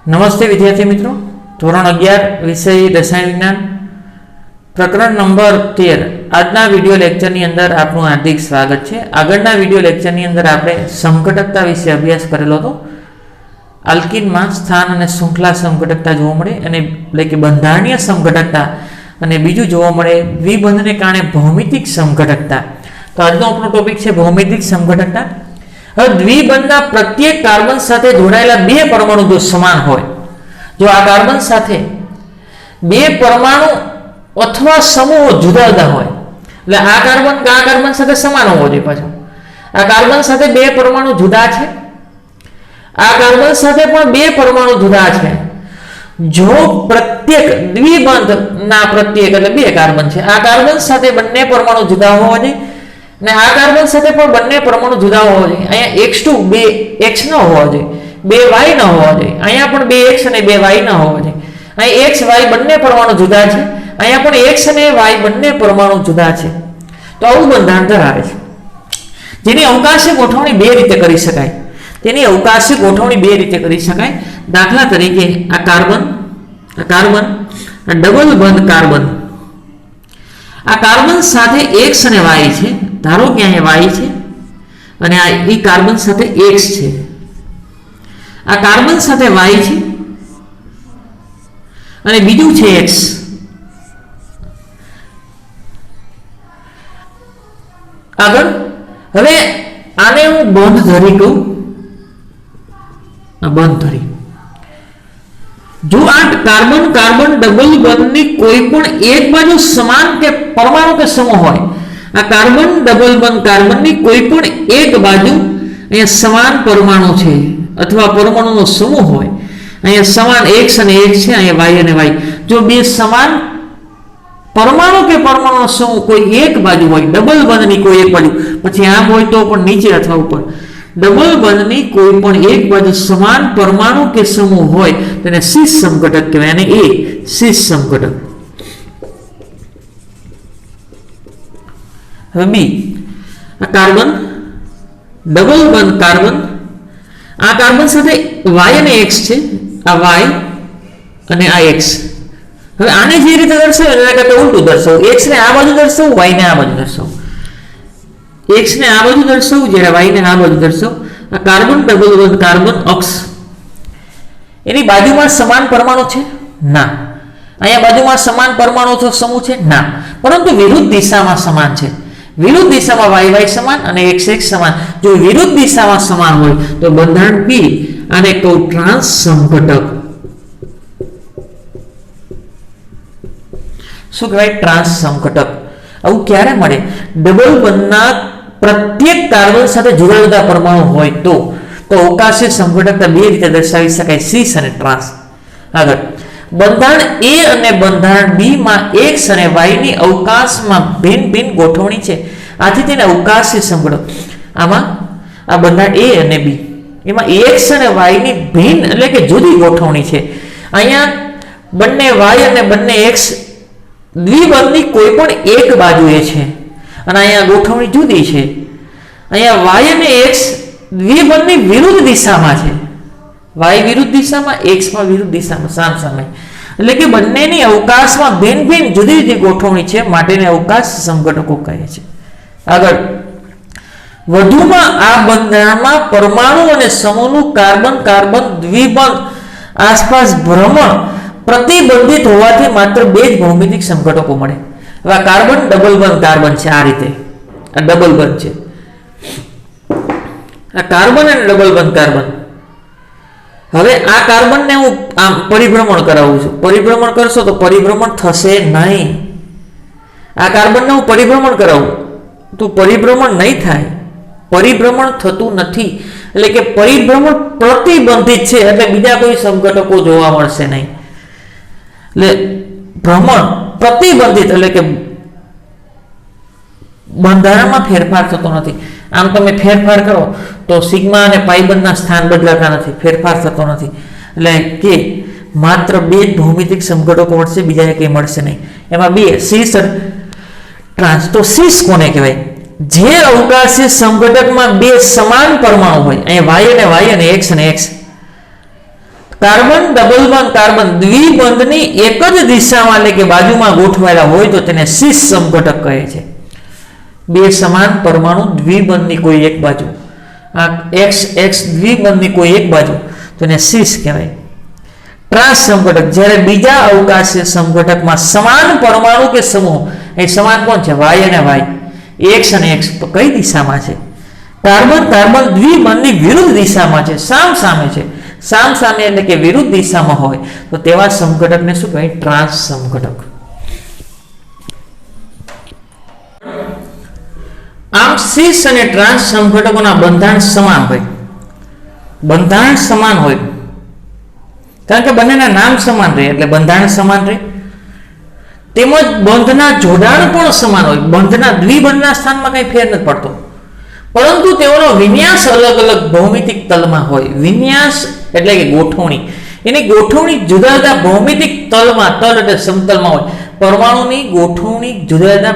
नमस्ते विद्यार्थी मित्रों, ધોરણ 11 વિષય રસાયણ વિજ્ઞાન પ્રકરણ નંબર 13 આજના વિડિયો લેક્ચરની અંદર આપનું હાર્દિક સ્વાગત છે। આગળના વિડિયો લેક્ચરની અંદર આપણે સમઘટકતા વિશે અભ્યાસ કરેલો હતો। આલ્કીનમાં સ્થાન અને શૃંખલા સમઘટકતા જોવા મળે અને એટલે કે બંધારણીય સમઘટકતા અને બીજું જોવા મળે દ્વિબંધને કારણે ભૌમિતિક સમઘટકતા। તો આજનો આપણો ટોપિક છે ભૌમિતિક સમઘટકતા। હવે દ્વિબંધના પ્રત્યેક કાર્બન સાથે જોડાયેલા બે પરમાણુ જો સમાન હોય, જો આ કાર્બન સાથે બે પરમાણુ અથવા સમૂહો જુદા જુદા હોય, એટલે આ કાર્બન સાથે સમાન હોવો જોઈએ। પાછો આ કાર્બન સાથે બે પરમાણુ જુદા છે, આ કાર્બન સાથે પણ બે પરમાણુ જુદા છે। જો પ્રત્યેક દ્વિબંધના પ્રત્યેક એટલે બે કાર્બન છે, આ કાર્બન સાથે બંને પરમાણુ જુદા હોવા જોઈએ ને આ કાર્બન સાથે પણ બંને પરમાણુ જુદા હોવા જોઈએ। અહીંયા x2 2x ન હોવા જોઈએ, 2y ન હોવા જોઈએ, અહીંયા પણ 2x અને 2y ન હોવા જોઈએ। અહીં x y બંને પરમાણુ જુદા છે, અહીંયા પણ x અને y બંને પરમાણુ જુદા છે। તો આવું બંધારણ ધરાવે છે, જેની અવકાશી ગોઠવણી બે રીતે કરી શકાય। તેની અવકાશી ગોઠવણી બે રીતે કરી શકાય। દાખલા તરીકે આ કાર્બન ડબલ બંધ કાર્બન, આ કાર્બન સાથે x અને y છે, ધારો કે અહીંયા y છે અને આ ઈ કાર્બન સાથે x છે, આ કાર્બન સાથે y છે અને બીજું છે x। આગળ હવે આને હું બંધ ધરી કહું, બંધ ધરી। જો આ કાર્બન ડબલ બંધની કોઈ પણ એક બાજુ સમાન કે પરમાણુ કે સમૂહ હોય, આ કાર્બન ડબલ બંધ કાર્બનની કોઈ પણ એક બાજુ અહીંયા સમાન પરમાણુ છે અથવા પરમાણુનો સમૂહ હોય, અહીંયા સમાન x અને x છે, અહીંયા y અને y, જો બે સમાન પરમાણુ કે પરમાણુનો સમૂહ કોઈ એક બાજુ હોય, ડબલ બંધની કોઈ એક બાજુ, પછી આમ હોય તો પણ નીચે અથવા ઉપર, ડબલ બંધની કોઈ પણ એક બાજુ સમાન પરમાણુ કે સમૂહ હોય તેને સીસ સમઘટક કહેવાય, અને એ સીસ સમઘટક। હવે બી આ કાર્બન ડબલ બંધ કાર્બન, આ કાર્બન સાથે y અને x છે, આ y અને આ x। હવે આને જે રીતે દર્શાવે એના કરતા ઉલટું દર્શાવો, x ને આ બાજુ દર્શાવો, y ને આ બાજુ દર્શાવો, x ને આ બાજુ દર્શાવો જ્યારે y ને આ બાજુ દર્શાવો। આ કાર્બન ડબલ બંધ કાર્બન અક્ષ, એની બાજુમાં સમાન પરમાણુ છે ના, અહીંયા બાજુમાં સમાન પરમાણુ સમૂહ છે ના, પરંતુ વિરુદ્ધ દિશામાં સમાન છે। વિરુદ્ધ દિશામાં y સમાન અને x સમાન। જો વિરુદ્ધ દિશામાં સમાન હોય તો બંધારણ P આને કહું ટ્રાન્સ સમઘટક। શું કહેવાય? ટ્રાન્સ સમઘટક। આવું ક્યારે મળે? ડબલ બંધના પ્રત્યેક કાર્બન સાથે જુદા જુદા પરમાણુ હોય તો અવકાશી સમઘટકતા બે રીતે દર્શાવી શકાય, સીસ અને ટ્રાન્સ। આગળ બંધારણ A અને બંધારણ B માં x અને y ની અવકાશમાં ભિન્ન ભિન્ન ગોઠવણી છે, આથી તેને અવકાશી સમઘટક। આમાં આ બંધારણ A અને B એમાં x અને y ની ભિન્ન એટલે કે જુદી ગોઠવણી છે। અહીંયા બંને y અને બંને x દ્વિબંધની કોઈ પણ એક બાજુએ છે અને અહીંયા ગોઠવણી જુદી છે। અહીંયા y અને x દ્વિબંધની વિરુદ્ધ દિશામાં છે, y વિરુદ્ધ દિશામાં, x માં વિરુદ્ધ દિશામાં, સામસામે, એટલે કે બંનેની અવકાશમાં ભિન્ન ભિન્ન જુદી જુદી ગોઠવણી છે, માટેને અવકાશ સમઘટકો કહે છે। આગળ વધુમાં આ બંધારણમાં પરમાણુ અને સમૂહનું કાર્બન દ્વિબંધ આસપાસ ભ્રમણ પ્રતિબંધિત હોવાથી માત્ર બે જ ભૌમિતિક સમઘટકો મળે। હવે આ કાર્બન ડબલ બંધ કાર્બન છે, આ રીતે આ ડબલ બંધ છે, આ કાર્બન અને ડબલ બંધ કાર્બન। હવે આ કાર્બનને હું આમ પરિભ્રમણ કરાવું છું, પરિભ્રમણ કરશો તો પરિભ્રમણ થશે નહીં। આ કાર્બનને હું પરિભ્રમણ કરાવું તો પરિભ્રમણ નહીં થાય, પરિભ્રમણ થતું નથી, એટલે કે પરિભ્રમણ પ્રતિબંધિત છે, એટલે બીજા કોઈ સમઘટકો જોવા મળશે નહીં। એટલે ભ્રમણ પ્રતિબંધિત એટલે કે બંધારણમાં ફેરફાર થતો નથી। આમ તમે ફેરફાર કરો તો સિગ્મા અને પાઈ બંધના સ્થાન બદલાતા નથી, ફેરફાર થતો નથી, એટલે કે માત્ર બે જ ભૌમિતિક સમઘટકો મળશે, બીજા કંઈ મળશે નહીં। એમાં બે સીસ ટ્રાન્સ। તો સીસ કોને કહેવાય? જે અવકાશી સમઘટકમાં બે સમાન પરમાણુ હોય, અહીંયા y અને x અને x, કાર્બન ડબલ બંધ કાર્બન દ્વિબંધની એક જ દિશામાં એટલે કે બાજુમાં ગોઠવાયેલા હોય તો તેને સિસ સમઘટક કહે છે. બે સમાન પરમાણુ દ્વિબંધની કોઈ એક બાજુ, આ એક્સ એક્સ દ્વિબંધની કોઈ એક બાજુ તો એને સિસ કહેવાય. ટ્રાન્સ સમઘટક જ્યારે બીજા અવકાશીય સમઘટકમાં સમાન પરમાણુ કે સમૂહ, એ સમાન કોણ છે? વાય અને વાય, એક્સ અને એક્સ, તો કઈ દિશામાં છે? કાર્બન કાર્બન દ્વિબંધની વિરુદ્ધ દિશામાં છે, સામ સામે છે. સામ સામે એટલે કે વિરુદ્ધ દિશામાં હોય તો તેવા સમઘટકને શું કહેવાય? ટ્રાન્સ સમઘટક. આમ સિસ અને ટ્રાન્સ સમઘટકોના બંધારણ સમાન હોય, બંધારણ સમાન હોય કારણ કે બંનેના નામ સમાન રહે એટલે બંધારણ સમાન રહે. તેમજ બંધના જોડાણ પણ સમાન હોય, બંધના દ્વિબંધના સ્થાનમાં કઈ ફેર નથી પડતો, પરંતુ તેઓનો વિન્યાસ અલગ અલગ ભૌમિતિક તલમાં હોય. વિન્યાસ એટલે કે ગોઠવણી, એની ગોઠવણી જુદા જુદા ભૌમિતિક તલમાં, તલ એટલે સમતલમાં હોય. પરમાણુની ગોઠવણી જુદા જુદા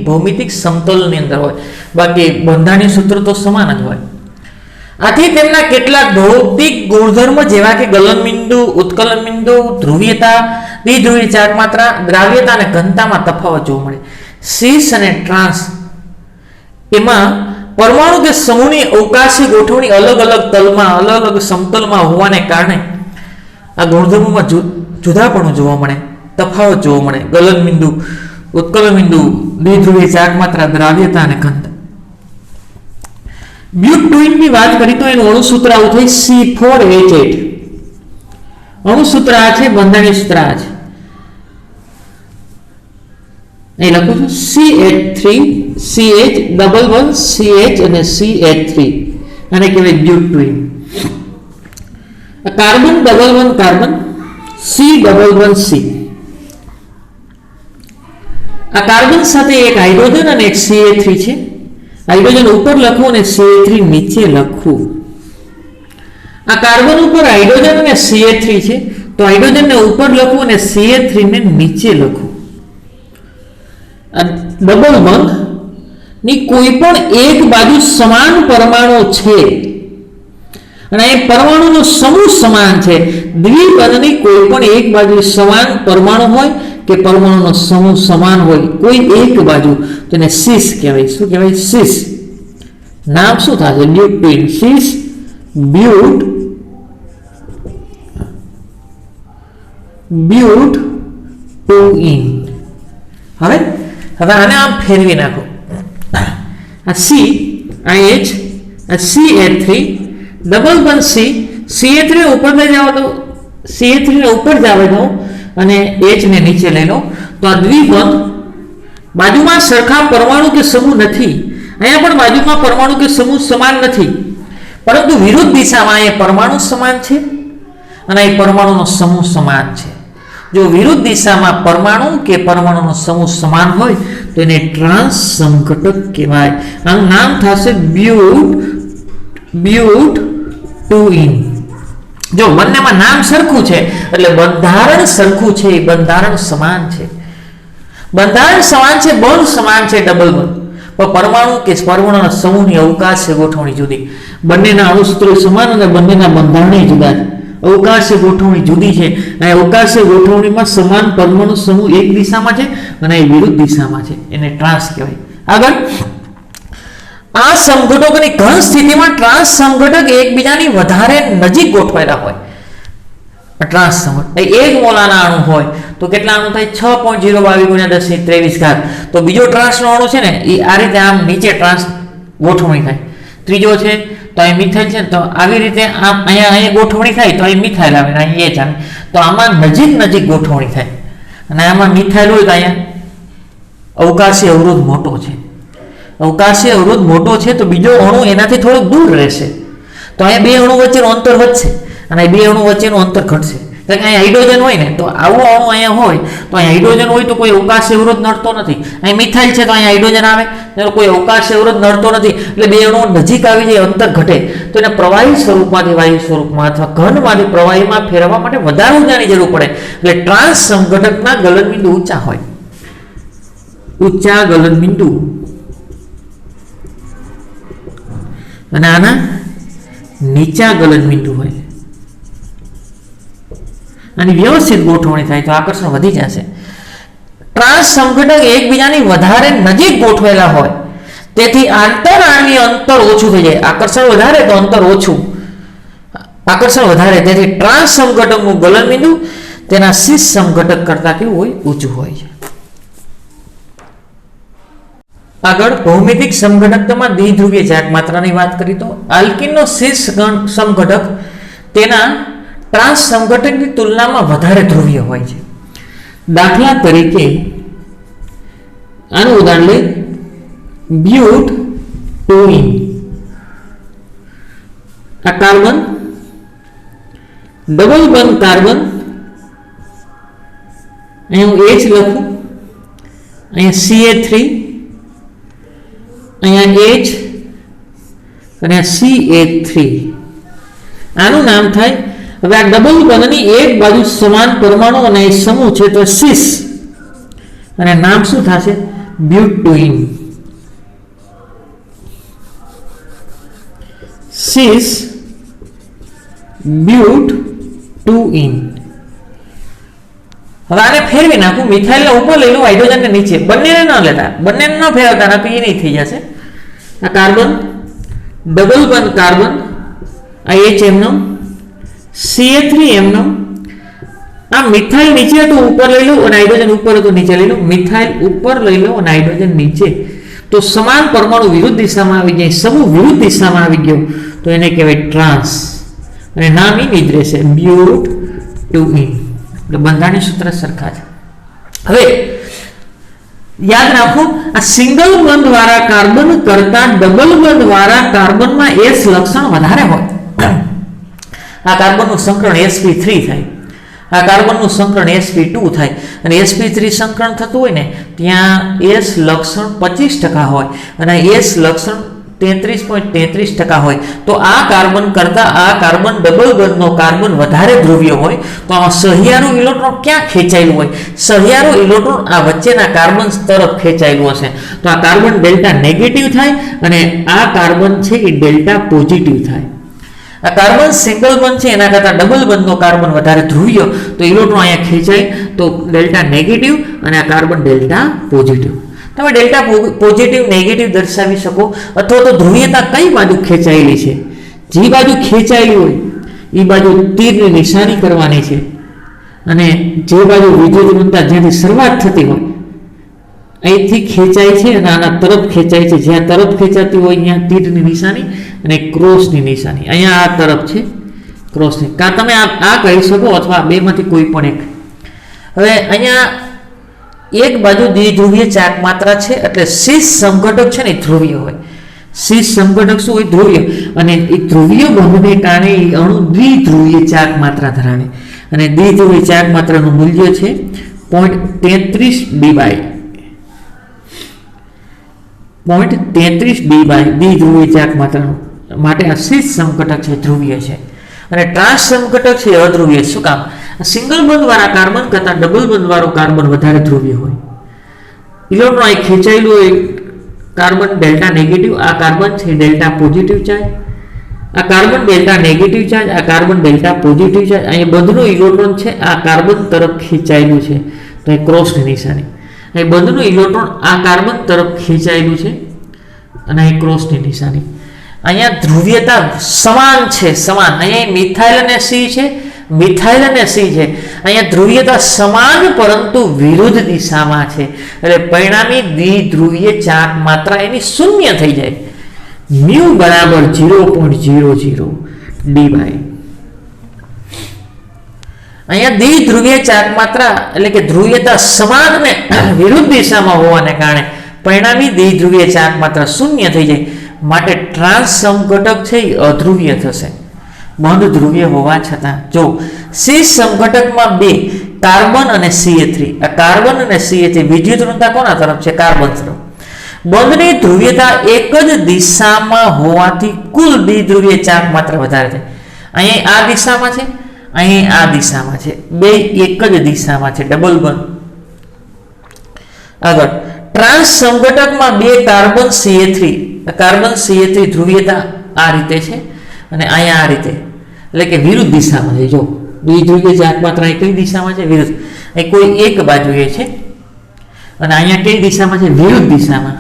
ભૌમિતિક સમતલની અંદર હોય, બાકી બંધારણીય સૂત્ર તો સમાન જ હોય. આથી તેમના કેટલાક ભૌતિક ગુણધર્મ જેવા કે ગલનબિંદુ, ઉત્કલન બિંદુ, ધ્રુવીયતા, દ્વિધ્રુવીય ચાર્જ માત્રા, દ્રાવ્યતા અને ઘનતામાં તફાવત જોવા મળે. સિસ અને ટ્રાન્સ એમાં પરમાણુ કે સમૂહની અવકાશી ગોઠવણી અલગ અલગ તલમાં, અલગ અલગ સમતલમાં હોવાને કારણે આ ગુણધર્મોમાં જુદાપણું જોવા મળે, તફાવત જોવા મળે. ગલન બિંદુ, ઉત્કલન બિંદુ, દ્વિધ્રુવીય ચાર્જ માત્રા, દ્રાવ્યતા અને ઘનતા. બ્યુટુઇનની વાત કરી તો એનું અણુસૂત્ર આવું થાય C4H8. અણુસૂત્ર આ છે, બંધારણીય સૂત્ર આ છે. અહીં લખું છું CH3 CH double one CH અને CH3, આને કહેવાય butyne. Carbon double one carbon, C double one C. આ કાર્બન સાથે એક હાઇડ્રોજન અને એક CH3 છે. હાઇડ્રોજન ઉપર લખવું અને CH3 નીચે લખવું. આ કાર્બન ઉપર હાઇડ્રોજન અને CH3 છે તો હાઇડ્રોજનને ઉપર લખવું અને CH3 ને નીચે લખવું. ડબલ બંધ ની કોઈ પણ એક બાજુ સમાન પરમાણુ છે અને એ પરમાણુનો સમૂહ સમાન છે. દ્વિબંધની કોઈ પણ એક બાજુ સમાન પરમાણુ હોય કે પરમાણુનો સમૂહ સમાન હોય કોઈ એક બાજુ, તેને સિસ કહેવાય. શું કહેવાય? સિસ. નામ શું થશે? બ્યુટુઇન. સિસ બ્યુટ ટુઇન. હવે આને આમ ફેરવી નાખો. આ સી, આ એચ, આ CH3 ડબલ બંધ સી, CH3 ને ઉપર લઈ જાવ તો CH3 ને ઉપર જવા દો અને H ને નીચે લઈ લો તો આ દ્વિબંધ બાજુમાં સરખા પરમાણુ કે સમૂહ નથી. અહીંયા પણ બાજુમાં પરમાણુ કે સમૂહ સમાન નથી, પરંતુ વિરુદ્ધ દિશામાં એ પરમાણુ સમાન છે અને એ પરમાણુનો સમૂહ સમાન છે. જો વિરુદ્ધ દિશામાં પરમાણુ કે પરમાણુનો સમૂહ સમાન હોય તો એને ટ્રાન્સ સમઘટક કહેવાય. આનું નામ થશે બ્યુટુઇન. જો બંનેમાં નામ સરખું છે એટલે બંધારણ સરખું છે, બંધારણ સમાન છે. બંધારણ સમાન છે, બંધ સમાન છે, ડબલ બંધ, પણ પરમાણુ કે પરમાણુના સમૂહની અવકાશીય ગોઠવણી જુદી. બંનેના અણુસૂત્રો સમાન અને બંનેના બંધારણીય જુદા છે. અવકાશીય ગોઠવણી જુદી છે અને અવકાશીય ગોઠવણીમાં સમાન પરમાણુ સમૂહ એક દિશામાં છે અને એ વિરુદ્ધ દિશામાં છે, એને ટ્રાન્સ કહેવાય. આગળ આ સમઘટકોની ઘન સ્થિતિમાં ટ્રાન્સ સમઘટક એકબીજાની વધારે નજીક ગોઠવાયેલા હોય. ટ્રાન્સ સમઘટક એક મોલાના અણુ હોય તો કેટલા અણુ થાય? 6.022 × 1023 તો બીજો ટ્રાન્સનો અણુ છે ને એ આ રીતે આમ નીચે ટ્રાન્સ ગોઠવણી થાય. ત્રીજો છે તો અહીં મિથાઇલ છે તો આવી રીતે આમ અહીંયા ગોઠવણી થાય તો અહીં મિથાઇલ આવે ને અહીં H આવે. તો આમાં નજીક ગોઠવણી થાય અને આમાં મિથાઇલ હોય તો અહીંયા અવકાશી અવરોધ મોટો છે. અવકાશી અવરોધ મોટો છે તો બીજો અણુ એનાથી થોડોક દૂર રહેશે તો અહીંયા બે અણુ વચ્ચેનું અંતર વધશે અને બે અણુ વચ્ચેનું અંતર ઘટશે. કારણ કે અહીંયા હાઇડ્રોજન હોય ને તો આવો અણુ અહીંયા હોય તો અહીંયા હાઇડ્રોજન હોય તો કોઈ અવકાશી અવરોધ નડતો નથી. અહીં મિથાઇલ છે તો અહીંયા હાઇડ્રોજન આવે તો કોઈ અવકાશી અવરોધ નડતો નથી. એટલે બે અણુઓ નજીક આવી જાય, અંતર ઘટે તો એને પ્રવાહી સ્વરૂપમાંથી વાયુ સ્વરૂપમાં અથવા ઘનમાંથી પ્રવાહીમાં ફેરવવા માટે વધારે ઊર્જાની જરૂર પડે. એટલે ટ્રાન્સ સમઘટકના ગલનબિંદુ ઊંચા હોય, ઊંચા ગલનબિંદુ અને આના નીચા ગલનબિંદુ હોય. અને વ્યવસ્થિત ગોઠવણી થાય તો આકર્ષણ વધી જશે. ટ્રાન્સ સમઘટક એકબીજાની વધારે નજીક ગોઠવેલા હોય તેથી આંતરઆણ્વીય અંતર ઓછું થઈ જાય. આકર્ષણ વધારે તો અંતર ઓછું, આકર્ષણ વધારે, તેથી ટ્રાન્સ સમઘટકનું ગલનબિંદુ તેના સીસ સમઘટક કરતા કેવું હોય? ઊંચું હોય છે. આગળ ભૌમિતિક સમઘટકતામાં દ્વિધ્રુવીય ચાર્જ માત્રાની વાત કરી તો આલ્કીનનો સીસ સમઘટક તેના ટ્રાન્સ સમઘટકની તુલનામાં વધારે ધ્રુવીય હોય છે. દાખલા તરીકે આનું ઉદાહરણ લઈ બ્યુટ ટોઇન. આ કાર્બન ડબલ બંધ કાર્બન, અહીંયા હું H લખું, અહીંયા CA3, અહીંયા H અને CA3, આનું નામ થાય. હવે આ ડબલ બંધની એક બાજુ સમાન પરમાણુ અને સમૂહ છે તો સિસ, અને નામ શું થશે? બ્યુટોઇન. સિસ બ્યુટ ટુઇન. હવે આને ફેરવી નાખું, મિથાઇલને ઉપર લઈ લો, હાઇડ્રોજનને નીચે, બંનેને ન લેતા, બંનેને ન ફેરવતા, ના તો એ નહીં થઈ જશે. આ કાર્બન ડબલ બંધ કાર્બન, આ H એમનો, CA3 એમનો, આ મિથાઇલ નીચે તો ઉપર લઈ લો અને હાઇડ્રોજન ઉપર તો નીચે લઈ લો. મિથાઇલ ઉપર લઈ લો અને હાઇડ્રોજન નીચે, તો સમાન પરમાણુ વિરુદ્ધ દિશામાં આવી જાય, સમૂહ વિરુદ્ધ દિશામાં આવી ગયો તો એને કહેવાય ટ્રાન્સ, અને નામ એ જ રહેશે બ્યુટ ટુઇન. એટલે બંધારણીય સૂત્ર સરખા છે. હવે યાદ રાખો, આ સિંગલ બંધ વાળા કાર્બન કરતા ડબલ બંધ વાળા કાર્બનમાં S લક્ષણ વધારે હોય. આ કાર્બનનું સંકરણ sp3 થાય, આ કાર્બનનું સંકરણ sp2 થાય, અને sp3 સંકરણ થતું હોય ને ત્યાં S લક્ષણ 25% હોય અને S લક્ષણ 33.33% હોય. તો આ કાર્બન કરતા આ કાર્બન ડબલ બંધનો કાર્બન વધારે ધ્રુવીય હોય તો આ સહિયારું ઇલેક્ટ્રોન ક્યાં ખેંચાયેલું હોય? સહિયારું ઇલેક્ટ્રોન આ વચ્ચેના કાર્બન તરફ ખેંચાયેલું હશે, તો આ કાર્બન ડેલ્ટા નેગેટિવ થાય અને આ કાર્બન છે એ ડેલ્ટા પોઝિટિવ થાય. આ કાર્બન સિંગલ બંધ છે એના કરતાં ડબલ બંધનો કાર્બન વધારે ધ્રુવીય, તો ઇલેક્ટ્રોન અહીંયા ખેંચાય તો ડેલ્ટા નેગેટિવ અને આ કાર્બન ડેલ્ટા પોઝિટિવ. તમે ડેલ્ટા પોઝિટિવ નેગેટિવ દર્શાવી શકો, અથવા તો ધ્રુવીયતા કઈ બાજુ ખેંચાયેલી છે, જે બાજુ ખેંચાયેલી હોય એ બાજુ તીરની નિશાની કરવાની છે, અને જે બાજુ વિદ્યુત ઋણતા જ્યાંથી શરૂઆત થતી હોય અહીંથી ખેંચાય છે અને આના તરફ ખેંચાય છે, જ્યાં તરફ ખેંચાતી હોય ત્યાં તીરની નિશાની અને ક્રોસની નિશાની. અહીંયા આ તરફ છે ક્રોસની, કાં તમે આ કહી શકો અથવા બેમાંથી કોઈ પણ એક. હવે અહીંયા એક બાજુ દ્વિધ્રુવીય ચાર્જ માત્રા છે એટલે સીસ સમઘટક છે ને ધ્રુવીય હોય. સીસ સમઘટક શું હોય? ધ્રુવીય. અને એ ધ્રુવીય બંધને કારણે એ અણુ દ્વિધ્રુવીય ચાર્જ માત્રા ધરાવે, અને દ્વિધ્રુવીય ચાર્જ માત્રાનું મૂલ્ય છે 0.33 ડી દ્વિધ્રુવીય ચાર્જ માત્રાનું માટે આ સીસ સમઘટક છે ધ્રુવીય છે, અને ટ્રાન્સ સમઘટક છે અધ્રુવીય. શું કામ? સિંગલ બંધ વાળા કાર્બન કરતા ડબલ બંધ વાળો કાર્બન વધારે ધ્રુવીય હોય. ઇલેક્ટ્રોન અહીં ખેંચાયેલું હોય કાર્બન ડેલ્ટા નેગેટિવ, આ કાર્બન છે ડેલ્ટા પોઝિટિવ ચાર્જ, આ કાર્બન ડેલ્ટા નેગેટિવ ચાર્જ, આ કાર્બન ડેલ્ટા પોઝિટિવ ચાર્જ. અહીં બંધનું ઇલેક્ટ્રોન છે આ કાર્બન તરફ ખેંચાયેલું છે તો એ ક્રોસની નિશાની. અહીં બંધનું ઇલેક્ટ્રોન આ કાર્બન તરફ ખેંચાયેલું છે અને અહીં ક્રોસની નિશાની. અહીંયા ધ્રુવીયતા સમાન છે, સમાન. અહીંયા મિથાઇલ અને C છે, મિથાઇલ અને C છે. અહીંયા ધ્રુવીયતા સમાન પરંતુ વિરુદ્ધ દિશામાં છે, એટલે પરિણામી દ્વિધ્રુવીય ચાર્જ માત્રા એની શૂન્ય થઈ જાય. મ્યુ બરાબર 0.00 ડી બાય. અહીંયા દ્વિધ્રુવીય ચાર્જ માત્રા એટલે કે ધ્રુવીયતા સમાન અને વિરુદ્ધ દિશામાં હોવાને કારણે પરિણામી દ્વિધ્રુવીય ચાર્જ માત્રા શૂન્ય થઈ જાય, માટે ટ્રાન્સ સમઘટક છે એ અધ્રુવીય થશે બંધ ધ્રુવીય હોવા છતાં. જો સી સમઘટકમાં બે કાર્બન અને CA3, આ કાર્બન અને CA3 વિદ્યુત ઋણતા કોના તરફ છે? કાર્બન તરફ. બંધની ધ્રુવીયતા એક જ દિશામાં હોવાથી કુલ દ્વિધ્રુવીય ચાર્જ માત્રા વધારે છે. અહીં આ દિશામાં છે, અહીં આ દિશામાં છે, બે એક જ દિશામાં છે, ડબલ બંધ. આગળ ટ્રાન્સ સમઘટકમાં બે કાર્બન CA3, કાર્બન CA3 ધ્રુવીયતા આ રીતે છે અને અહીંયા આ રીતે, એટલે કે વિરુદ્ધ દિશામાં છે. જો દ્વિધ્રુવીય ચાક માત્રા કઈ દિશામાં છે? વિરુદ્ધ. એ કોઈ એક બાજુએ છે અને અહીંયા કઈ દિશામાં છે? વિરુદ્ધ દિશામાં.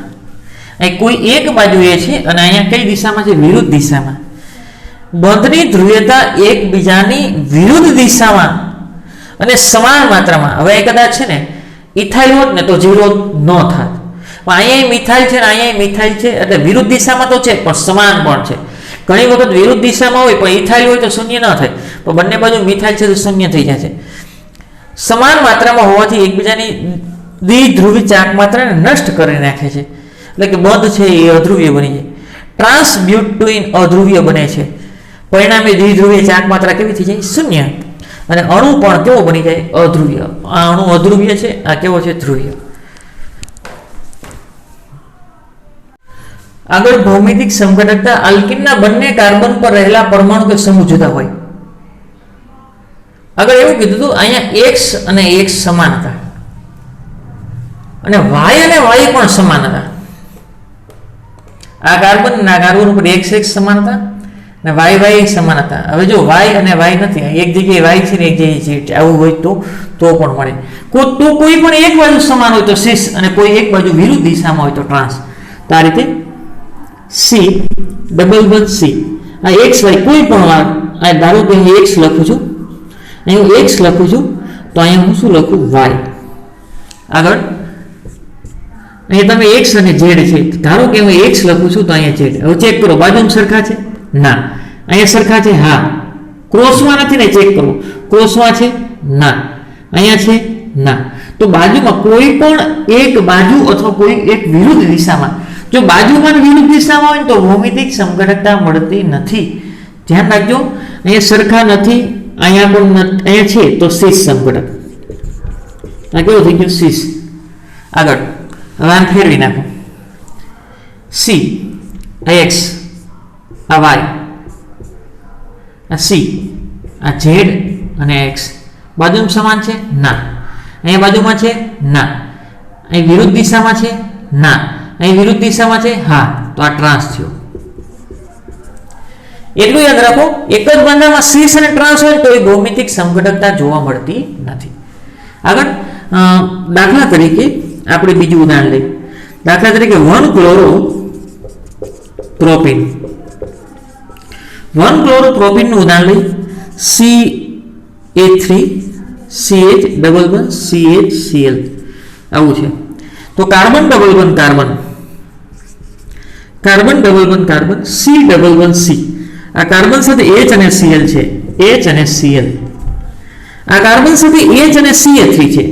એ કોઈ એક બાજુએ છે અને અહીંયા કઈ દિશામાં છે? વિરુદ્ધ દિશામાં. બંધની ધ્રુવીયતા એકબીજાની વિરુદ્ધ દિશામાં અને સમાન માત્રામાં. હવે કદાચ છે ને ઇથાઇલ હોત ને તો 0 ન થાત, પણ અહીંયા મિથાઇલ છે ને અહીંયા મિથાઇલ છે એટલે વિરુદ્ધ દિશામાં તો છે પણ સમાન પણ છે. ઘણી વખત વિરુદ્ધ દિશામાં હોય પણ ઇથાઇલ હોય તો શૂન્ય ન થાય, પણ બંને બાજુ મિથાઇલ છે તો શૂન્ય થઈ જાય છે. સમાન માત્રામાં હોવાથી એકબીજાની દ્વિધ્રુવી ચાક માત્રાને નષ્ટ કરી નાખે છે, એટલે કે બંધ છે એ અધ્રુવીય બની જાય. ટ્રાન્સબ્યુટિન અધ્રુવીય બને છે, પરિણામે દ્વિધ્રુવીય ચાક માત્રા કેવી થઈ જાય? શૂન્ય. અને અણુ પણ કેવો બની જાય? અધ્રુવીય. આ અણુ અધ્રુવીય છે, આ કેવો છે? ધ્રુવીય. આગળ ભૌમિતિક સમઘટકતા આલ્કીનના બંને કાર્બન પર રહેલા પરમાણુ કે સમૂહ જુદા હોય. આગળ એવું કીધું હતું અહીંયા X અને X સમાન હતા અને Y અને Y પણ સમાન હતા. આ કાર્બન ના કાર્બન ઉપર X સમાન હતા અને Y સમાન હતા. હવે જો Y અને Y નથી, એક જગ્યાએ Y છે ને એક જગ્યાએ Z, આવું હોય તો પણ મળે. કોઈ પણ એક બાજુ સમાન હોય તો સિસ અને કોઈ એક બાજુ વિરુદ્ધ દિશામાં હોય તો ટ્રાન્સ. તો આ રીતે C આ XY કોઈ પણ વાર આ ધારો કે હું X લખું છું, અહીં હું X લખું છું તો અહીંયા હું શું લખું? Y. આગળ અહીંયા તમે X અને Z છે, ધારો કે હું X લખું છું તો અહીંયા Z. હવે ચેક કરો બાજુમાં સરખા છે? ના. અહીંયા સરખા છે? હા. ક્રોસમાં નથી ને? ચેક કરો ક્રોસમાં છે? ના. અહીંયા છે? ના. તો બાજુમાં કોઈ પણ એક બાજુ અથવા કોઈ એક વિરુદ્ધ દિશામાં, જો બાજુમાં વિરુદ્ધ દિશામાં હોય તો ભૌમિતિક સમઘટકતા મળતી નથી. ધ્યાન રાખજો, અહીંયા સરખા નથી, અહીંયા પણ અહીંયા છે તો સિસ સમઘટક. આ કેવો થઈ ગયો? સિસ. આગળ હવે આમ ફેરવી નાખો. C આ X આ Y આ C આ Z અને X બાજુમાં સમાન છે? ના. અહીંયા બાજુમાં છે? ના. અહીં વિરુદ્ધ દિશામાં છે? ના. અહીં વિરુદ્ધ દિશામાં છે? હા. તો આ ટ્રાન્સ થયો. એટલું યાદ રાખો, એક જ બંધામાં સિસ અને ટ્રાન્સ હોય તો એ ભૌમિતિક સમઘટકતા જોવા મળતી નથી. આગળ દાખલા તરીકે આપણે બીજું ઉદાહરણ લઈએ. દાખલા તરીકે 1-ક્લોરોપ્રોપીન. 1-ક્લોરોપ્રોપીનનું ઉદાહરણ લઈએ. CH3CH11CHCl આવું છે. તો કાર્બન ડબલ બંધ કાર્બન, કાર્બન ડબલ બંધ કાર્બન, C11C. આ કાર્બન સાથે H અને Cl છે, H અને Cl. આ કાર્બન સાથે H અને CH3 છે,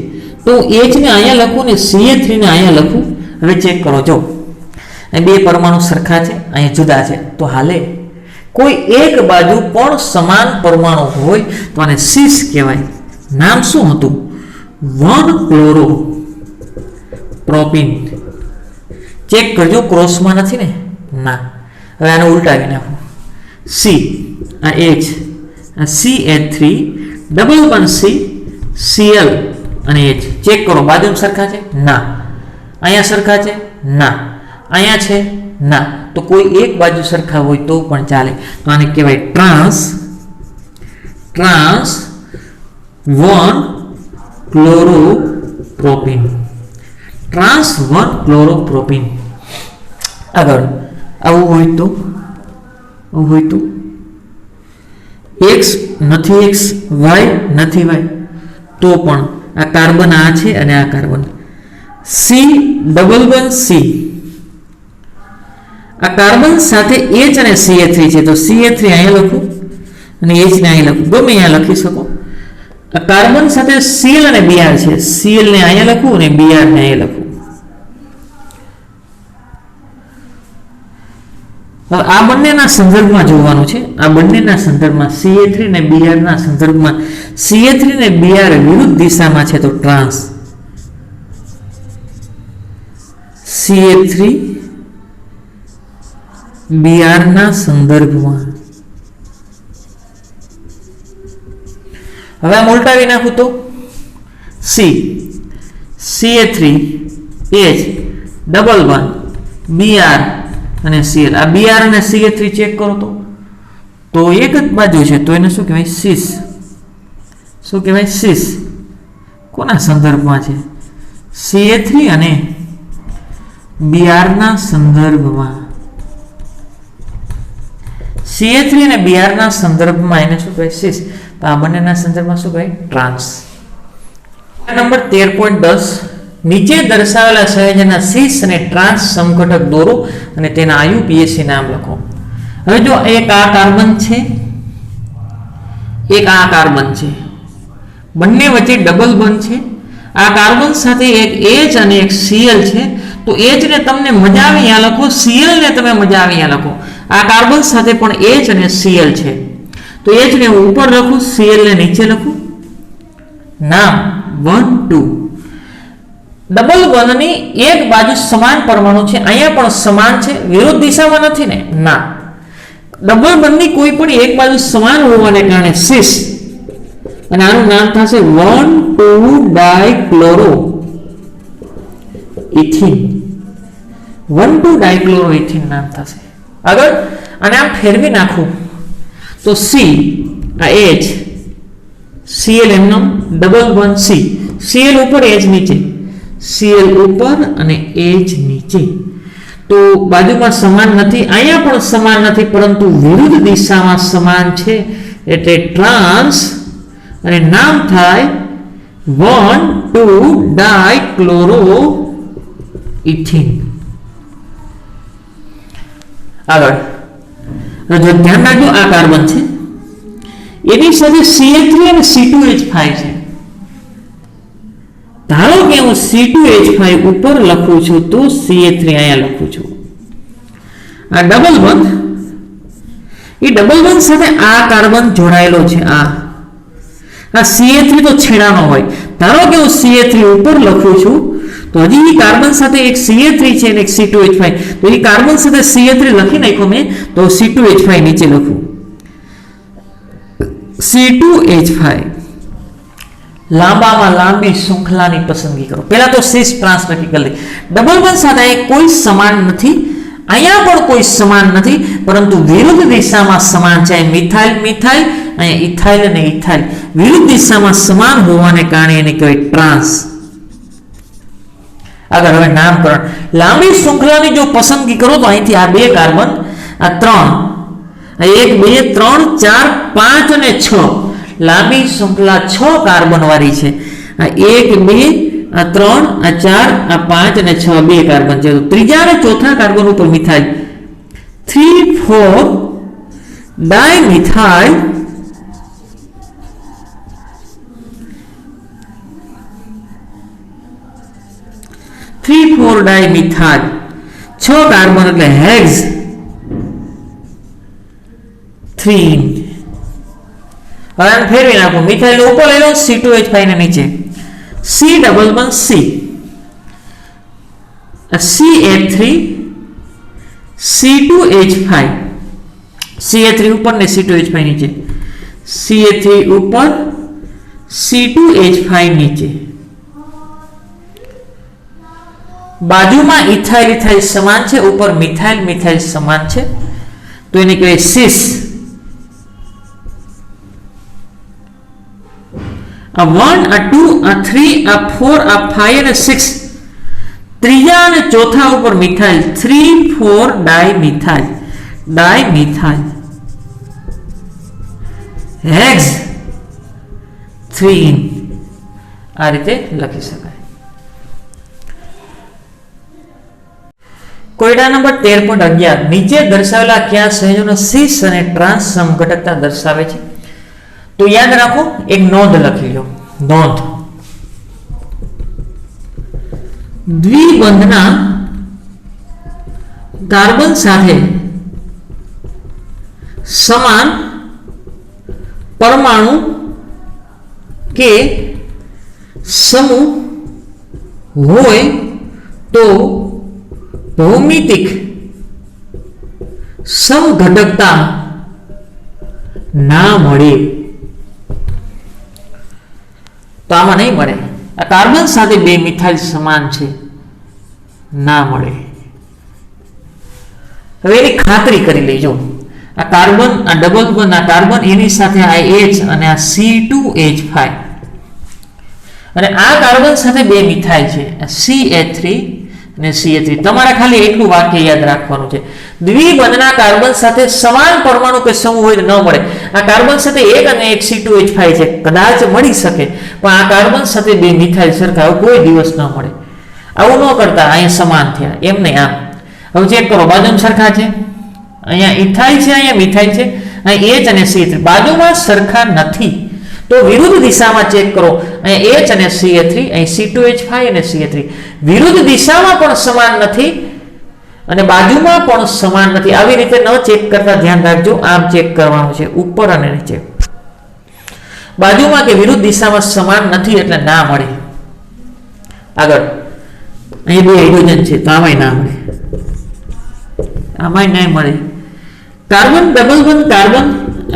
તો H ને અહીંયા લખું ને CH3 ને અહીંયા લખું. હવે ચેક કરો, જો અહીં બે પરમાણુ સરખા છે, અહીંયા જુદા છે, તો હાલે. કોઈ એક બાજુ પણ સમાન પરમાણુ હોય તો આને સિસ કહેવાય. નામ શું હતું? 1-ક્લોરોપ્રોપીન. ચેક કરજો ક્રોસમાં નથી ને? ના. હવે આને ઉલટાવી નાખો. C આ H આ CH3 ડબલ બંધ C Cl અને H. ચેક કરો બાજુમાં સરખા છે? ના. અહીંયા સરખા છે? ના. અહીંયા છે? ના. તો કોઈ એક બાજુ સરખા હોય તો પણ ચાલે. તો આને કહેવાય ટ્રાન્સ 1-ક્લોરોપ્રોપીન. ટ્રાન્સ 1-ક્લોરોપ્રોપીન. આગળ આવું હોય તો X નથી X, Y નથી Y, તો પણ આ કાર્બન આ છે અને આ કાર્બન C11C. આ કાર્બન સાથે H અને CH3 છે, તો CH3 અહીંયા લખું અને H ને અહીંયા લખું, ગમે અહીંયા લખી શકો. આ કાર્બન સાથે Cl અને Br છે, Cl ને અહીંયા લખું અને Br ને અહીંયા લખું. હવે આ બંનેના સંદર્ભમાં જોવાનું છે. આ બંનેના સંદર્ભમાં CH3 અને Br ના સંદર્ભમાં CH3 અને Br વિરુદ્ધ દિશામાં છે તો ટ્રાન્સ. CH3 Br ના સંદર્ભમાં. હવે આમ ઉલટાવી નાખું તો CH3 H ડબલ બંધ Br અને Cl. આ Br અને CH3 ચેક કરો તો એક જ બાજુ છે, તો એને શું કહેવાય? સિસ. શું કહેવાય? સીસ. કોના સંદર્ભમાં છે? CH3 અને Br ના સંદર્ભમાં. CH3 અને Br ના સંદર્ભમાં એને શું કહેવાય? સીસ. તો આ બંનેના સંદર્ભમાં શું કહેવાય? ટ્રાન્સ. નંબર 13.10 નીચે દર્શાવેલા સંયોજનના સીસ અને ટ્રાન્સ સમઘટક દોરો અને તેના IUPAC નામ લખો. હવે જો એક આ કાર્બન છે, એક આ કાર્બન છે, બંને વચ્ચે ડબલ બોન્ડ છે. આ કાર્બન સાથે એક H અને એક Cl છે. તો H ને તમને મજા આવે અહીંયા લખો, Cl ને તમે મજા આવે અહીંયા લખો. આ કાર્બન સાથે પણ H અને Cl છે. તો H ને ઉપર લખું, Cl ને નીચે લખું. નામ 1 2. ડબલ બોન્ડની એક બાજુ સમાન પરમાણુ છે, અહીંયા પણ સમાન છે, વિરુદ્ધ દિશામાં નથી ને? ના. ડબલ બોન્ડની કોઈ પણ એક બાજુ સમાન હોવાને કારણે સિસ, અને આનું નામ થશે 1,2-ડાયક્લોરો ઇથિન. 1,2-ડાયક્લોરો ઇથિન નામ થશે. આગળ અને આમ ફેરવી નાખું તો C, આ H, Cl એમનો ડબલ બોન્ડ C, Cl ઉપર H નીચે, Cl ઉપર અને H નીચે. તો બાજુમાં સમાન નથી, અહીંયા પણ સમાન નથી, પરંતુ વિરુદ્ધ દિશામાં સમાન છે, એટલે ટ્રાન્સ, અને નામ થાય 1,2-ડાયક્લોરો ઇથિન. આગળ જો ધ્યાન રાખજો, આ કાર્બન છે, એની સાથે CH3 અને C2H5 છે. ધારો કે હું C2H5 ઉપર લખું છું તો CH3 અહીંયા લખું છું. આ ડબલ બોન્ડ, એ ડબલ બોન્ડ સાથે આ કાર્બન જોડાયેલો છે. આ CH3 તો છેડાનો હોય. ધારો કે હું CH3 ઉપર લખું છું તો હજી કાર્બન સાથે એક CH3 છે અને એક C2H5. તો એ કાર્બન સાથે CH3 લખી નાખ્યો મેં, તો C2H5 નીચે લખું. C2H5 લાંબામાં લાંબી શૃંખલાની પસંદગી કરો. પહેલા તો સિસ ટ્રાન્સ નક્કી કરી લે. ડબલ બોન્ડ સાથે કોઈ સમાન નથી, અહીંયા પણ કોઈ સમાન નથી, પરંતુ વિરુદ્ધ દિશામાં સમાન છે. મિથાઇલ મિથાઇલ, અહીંયા ઇથાઇલ અને ઇથાઇલ, વિરુદ્ધ દિશામાં સમાન હોવાને કારણે એને કહેવાય ટ્રાન્સ. આગળ હવે નામકરણ. લાંબી શૃંખલાની જો પસંદગી કરો તો અહીંથી આ બે કાર્બન, આ 3, 1 2 3 4 5 અને 6, લાંબી શૃંખલા 6 કાર્બન વાળી છે. આ 1 2 આ 3 આ 4 આ 5 અને 6 બે કાર્બન છે. તો ત્રીજા અને ચોથા કાર્બન ઉપર મિથાઇલ 3,4-ડાયમિથાઇલ ડાયમિથાઇલ 6 કાર્બન એટલે હેક્સ 3. હવે આને ફેરવી નાખો. મિથાઇલ ઉપર લઈ લો, C2H5 ને નીચે, C double bond C, CH3 C2H5, CH3 ઉપર ને C2H5 નીચે, CH3 ઉપર C2H5 નીચે. બાજુમાં ઇથાઇલ ઇથાઇલ સમાન છે, ઉપર મિથાઇલ મિથાઇલ સમાન છે, તો એને કહેવાય સિસ. આ 1 આ 2 આ 3 આ 4 આ 5 અને 6, ત્રીજા અને ચોથા ઉપર મિથાઇલ 3,4-ડાયમિથાઇલ ડાયમિથાઇલ હેક્સ 3. આ રીતે લખી શકાય. કોયડા નંબર 13.11 નીચે દર્શાવેલા કયા સંયોજનો સિસ અને ટ્રાન્સ સમઘટકતા દર્શાવે છે? તો યાદ રાખો, એક નોંધ લખી લો. નોંધ, દ્વિબંધના કાર્બન સાથે સમાન પરમાણુ કે સમૂહ હોય તો ભૌમિતિક સમઘટકતા ના મળે. તો આમાં નહીં મળે. આ કાર્બન સાથે બે મિથાઇલ સમાન છે, ના મળે. હવે એની ખાતરી કરી લેજો. આ કાર્બન, આ ડબલ બોન્ડ, આ કાર્બન એની સાથે આ H અને આ C2H5 અને આ કાર્બન સાથે બે મિથાઇલ છે CH3 અને CH3. તમારે ખાલી એટલું વાક્ય યાદ રાખવાનું છે, દ્વિબંધના કાર્બન સાથે સમાન પરમાણુ કે સમૂહ હોય ન મળે. આ કાર્બન સાથે એક અને એક C2H5 છે, કદાચ મળી શકે, પણ આ કાર્બન સાથે બે મિથાઇલ સરખા કોઈ દિવસ ન મળે. આવું ન કરતા, અહીંયા સમાન થયા એમ નહીં, આમ. હવે ચેક કરો, બાજુમાં સરખા છે, અહીંયા ઇથાઇલ છે, અહીંયા મિથાઇલ છે, અહીં H અને C3 બાજુમાં સરખા નથી. તો વિરુદ્ધ દિશામાં ચેક કરો, અહીંયા H અને CH3, અહીં C2H5 અને CH3 વિરુદ્ધ દિશામાં પણ સમાન નથી અને બાજુમાં પણ સમાન નથી. આવી રીતે ન ચેક કરતા ધ્યાન રાખજો, આમ ચેક કરવાનું છે, ઉપર અને નીચે. બાજુમાં કે વિરુદ્ધ દિશામાં સમાન નથી એટલે ના મળે. આગળ અહીં બે હાઇડ્રોજન છે તો આમાંય ના મળે, આમાંય નહીં મળે. કાર્બન ડબલ બોન્ડ કાર્બન,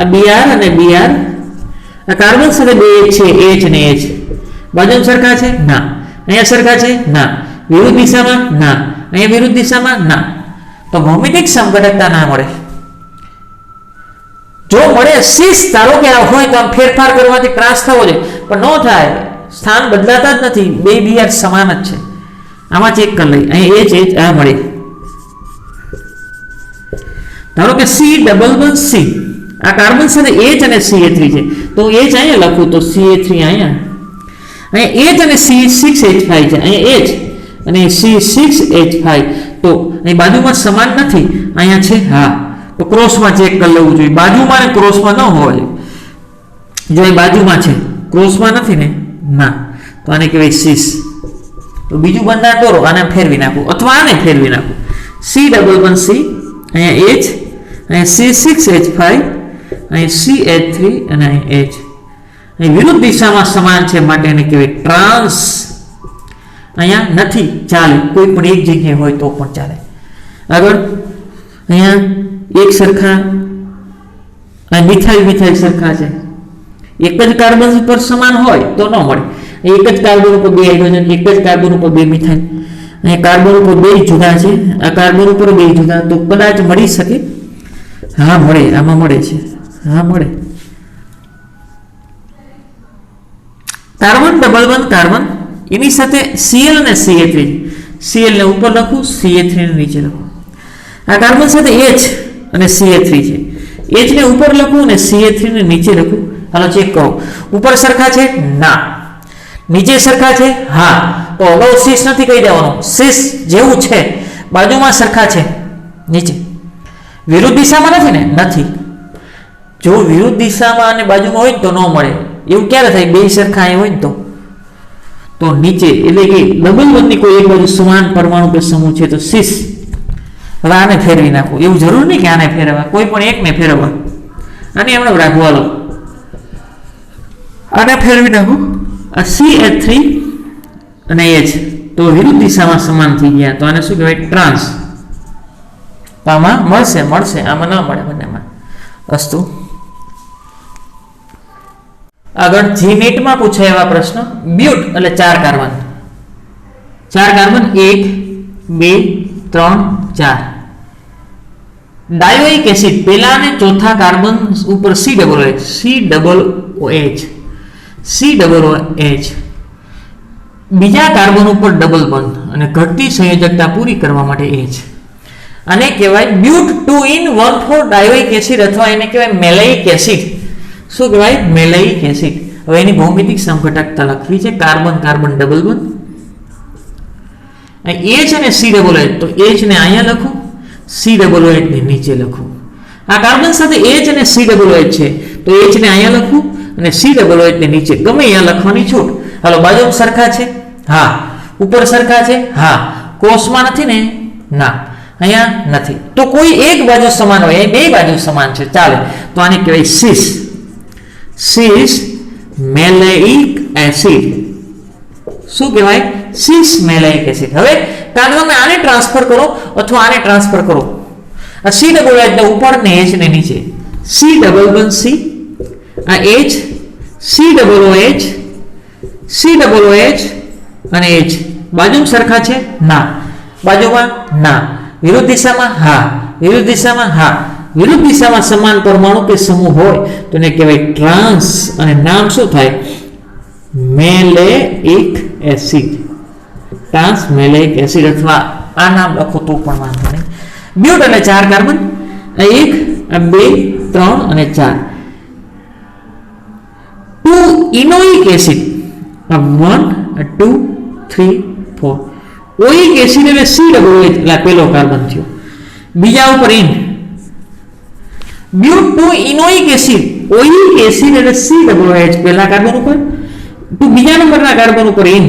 આ Br અને Br, આ કાર્બન સાથે બે છે H અને H, બાજુમાં સરખા છે ના, અહીંયા સરખા છે ના, વિરુદ્ધ દિશામાં ના, અહીંયા વિરુદ્ધ દિશામાં ના. તો ભૌમિતિક સમઘટકતા ના મળે. જો મળે સીસ, ધારો કે આ હોય તો આમ ફેરફાર કરવાથી ત્રાસ થવો જોઈએ, પણ ન થાય, સ્થાન બદલાતા જ નથી, બે Br સમાન જ છે. આમાં ચેક કરી લઈ, અહીં H આ મળે. ધારો કે C ડબલ બોન્ડ C, આ કાર્બન સાથે H અને CH3 છે, તો H અહીંયા લખું તો CH3 અહીંયા H અને C6H5 છે, અહીંયા H અને C6H5, તો અહીં બાજુમાં સમાન નથી, અહીંયા છે હા, તો ક્રોસમાં ચેક કરી લેવું જોઈએ. બાજુમાં ને ક્રોસમાં ન હોય, જો અહીં બાજુમાં છે ક્રોસમાં નથી ને ના, તો આને કહેવાય સીસ. તો બીજું બંધારણ દોરો, આને ફેરવી નાખું અથવા આને ફેરવી નાખું. C ડબલ બોન્ડ C, અહીંયા H, અહીંયા C6H5, અહીં CH3 અને અહીં H. અહીં વિરુદ્ધ દિશામાં સમાન છે માટે એને કહેવાય ટ્રાન્સ. અહીંયા નથી, ચાલે, કોઈ પણ એક જગ્યાએ હોય તો પણ ચાલે. આગળ અહીંયા એક સરખા, મિથાઇલ મિથાઇલ સરખા છે, એક જ કાર્બન ઉપર સમાન હોય તો ન મળે. એક જ કાર્બન ઉપર બે હાઇડ્રોજન, એક જ કાર્બન ઉપર બે મિથાઇલ, અહીંયા કાર્બન ઉપર બે જુદા છે, આ કાર્બન ઉપર બે જુદા, તો કદાચ મળી શકે. હા મળે, આમાં મળે છે, હા મળે. કાર્બન ડબલ બોન્ડ કાર્બન, એની સાથે Cl અને CH3, Cl ને ઉપર લખું, CH3 ને નીચે લખું. આ કાર્બન સાથે H અને CH3 છે, H ને ઉપર લખું અને CH3 ને નીચે લખું. હાલો ચેક કરો, ઉપર સરખા છે ના, નીચે સરખા છે હા, તો અગાઉ સીસ નથી કહી દેવાનું, સીસ જેવું છે, બાજુમાં સરખા છે નીચે. વિરુદ્ધ દિશામાં નથી ને, નથી. જો વિરુદ્ધ દિશામાં અને બાજુમાં હોય તો ન મળે. એવું ક્યારે થાય, બે સરખા અહીં હોય ને તો નીચે, એટલે કે ડબલ બોન્ડની કોઈ એક બાજુ સમાન પરમાણુ કે સમૂહ છે તો સીસ. હવે આને ફેરવી નાખો, એવું જરૂર નહીં કે આને ફેરવવા, કોઈ પણ એકને ફેરવવા, આને એમણે રાખવા લો, આને ફેરવી નાખો. આ CH3 અને H તો વિરુદ્ધ દિશામાં સમાન થઈ ગયા, તો આને શું કહેવાય ટ્રાન્સ. તો આમાં મળશે, આમાં ન મળે બંનેમાં. અસ્તુ. આગળ જીનેટમાં પૂછાય એવા પ્રશ્ન. બ્યુટ એટલે 4 કાર્બન, 4 કાર્બન 1 2 3 4. ડાયોઇક એસિડ, પહેલા અને ચોથા કાર્બન ઉપર COOH, બીજા કાર્બન ઉપર ડબલ બોન્ડ અને ઘટતી સંયોજકતા પૂરી કરવા માટે H. આને કહેવાય બ્યુટ 2 in 1,4 ડાયોઇક એસિડ અથવા એને કહેવાય મેલાઇક એસિડ. શું કહેવાય? મેલાઇક એસિડ. હવે એની ભૌમિતિક સમઘટકતા લખવી છે, carbon carbon double bond, H અને COOH, તો H ને અહીંયા લખું, COOH ને નીચે લખું. આ કાર્બન સાથે H અને COOH છે, તો H ને અહીંયા લખું અને COOH ને નીચે, ગમે અહીંયા લખવાની છૂટ. હાલો, બાજુ સરખા છે હા, ઉપર સરખા છે હા, ક્રોસમાં નથી ને ના, અહીંયા નથી. તો કોઈ એક બાજુ સમાન હોય, બે બાજુ સમાન છે, ચાલે. તો આને કહેવાય સિસ મેલાઇક એસિડ. શું કહેવાય? સિસ મેલાઇક એસિડ. હવે કાં તમે આને ટ્રાન્સફર કરો અથવા આને ટ્રાન્સફર કરો. આ COOH ને ઉપર ને H ને નીચે, C ડબલ બોન્ડ C, આ H, COOH અને H બાજુમાં સરખા છે ના, બાજુમાં ના, વિરુદ્ધ દિશામાં હા, વિરુદ્ધ દિશામાં હા, વિરુદ્ધ દિશામાં સમાન પરમાણુ કે સમૂહ હોય તો એને કહેવાય ટ્રાન્સ અને નામ શું થાય મેલેઇક એસિડ ટ્રાન્સ મેલેઇક એસિડ અથવા આ નામ લખો તો પણ વાંધો નહીં બ્યુટ એટલે 4 કાર્બન 1 2 3 અને 4 2 ઇનોઇક એસિડ 1 2 3 4 ઓઇક એસિડ એટલે COOH એટલે પહેલો કાર્બન થયો બીજા ઉપર yne but 2 enoic acid oic acid એટલે COOH પહેલા કાર્બન ઉપર તો બીજા નંબરના કાર્બન ઉપર ઇન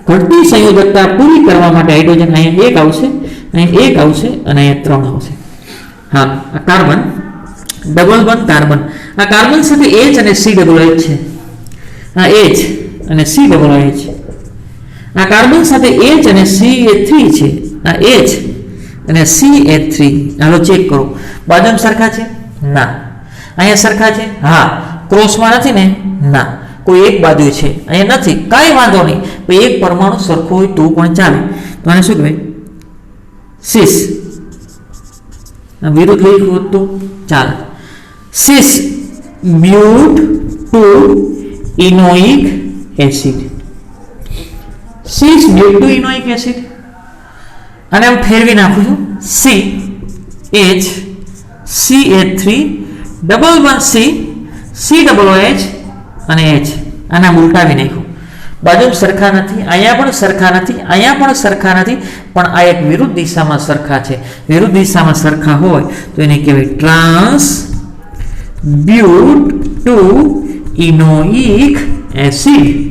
ઘટતી સંયોજકતા પૂરી કરવા માટે હાઇડ્રોજન અહીંયા 1 આવશે અહીંયા 1 આવશે અને અહીંયા 3 આવશે હા આ કાર્બન ડબલ બોન્ડ કાર્બન આ કાર્બન સાથે H અને COOH છે આ H અને COOH આ કાર્બન સાથે H અને CH3 છે આ H અને CH3 હાલો ચેક કરો બાજુમાં સરખા છે ના અહીંયા સરખા છે હા ક્રોસમાં નથી ને ના કોઈ એક બાજુ છે અહીંયા નથી કાંઈ વાંધો નહીં પણ એક પરમાણુ સરખો હોય તો પણ ચાલે તો આને શું કહેવાય સિસ વિરુદ્ધ લખ્યું તો ચાલે સિસ બ્યુટ 2 ઇનોઇક એસિડ સિસ બ્યુટ 2 ઇનોઇક એસિડ અને આમ ફેરવી નાખું છું CH CH3 double bond COOH અને H આના ઉલટાવી નાખ્યું બાજુ સરખા નથી અહીંયા પણ સરખા નથી અહીંયા પણ સરખા નથી પણ આ એક વિરુદ્ધ દિશામાં સરખા છે વિરુદ્ધ દિશામાં સરખા હોય તો એને કહેવાય ટ્રાન્સ બ્યુટ 2 ઇનોઇક એસિડ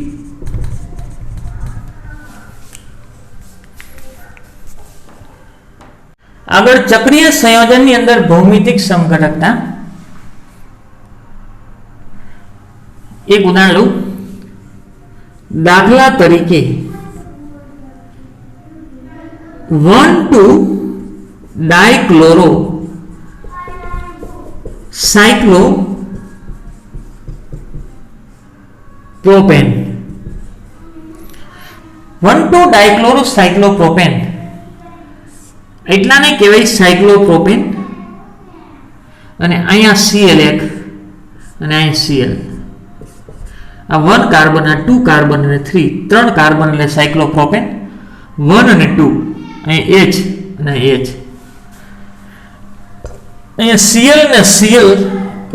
આગળ ચક્રીય સંયોજનની અંદર ભૌમિતિક સમઘટકતા એક ઉદાહરણ લઉં દાખલા તરીકે 1,2 ડાયક્લોરો સાયક્લોપ્રોપેન 1,2 ડાયક્લોરો સાયક્લોપ્રોપેન એટલાને કહેવાય સાયક્લોપ્રોપેન અને અહીંયા Cl એક અને અહીંયા Cl આ 1 કાર્બન આ 2 કાર્બન અને 3 કાર્બન એટલે સાયક્લોપ્રોપેન 1 અને 2 અહીં H અને H અહીંયા Cl અને Cl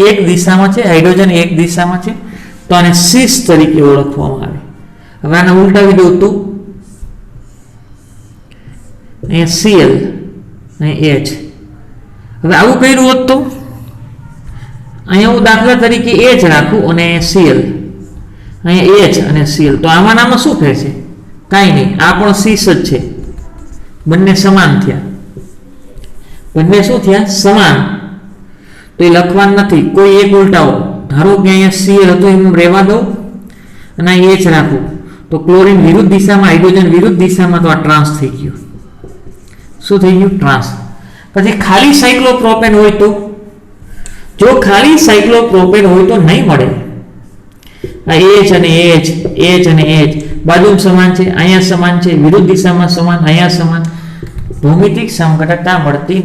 એક દિશામાં છે હાઇડ્રોજન એક દિશામાં છે તો આને સિસ તરીકે ઓળખવામાં આવે હવે આને ઉલટાવી દઉં તો અહીંયા Cl અહીં H હવે આવું કર્યું હોત તો અહીંયા હું દાખલા તરીકે H રાખું અને Cl અહીંયા H અને Cl તો આમાં નામાં શું ફેર છે કાંઈ નહીં આ પણ સિસ જ છે બંને સમાન થયા બંને શું થયા સમાન તો એ લખવાનું નથી કોઈ એક ઉલટાવો ધારો કે અહીંયા Cl હતો એમ રહેવા દો અને અહીં H રાખું તો ક્લોરીન વિરુદ્ધ દિશામાં હાઇડ્રોજન વિરુદ્ધ દિશામાં તો આ ટ્રાન્સ થઈ ગયું શું થઈ ગયું ટ્રાન્સ પછી ખાલી સાયક્લોપ્રોપેન હોય તો જો ખાલી સાયક્લોપ્રોપેન હોય તો નહીં મળે આ H અને H અને H બાજુમાં સમાન છે અહીંયા સમાન છે વિરુદ્ધ દિશામાં સમાન અહીંયા સમાન ભૌમિતિક સમઘટકતા મળતી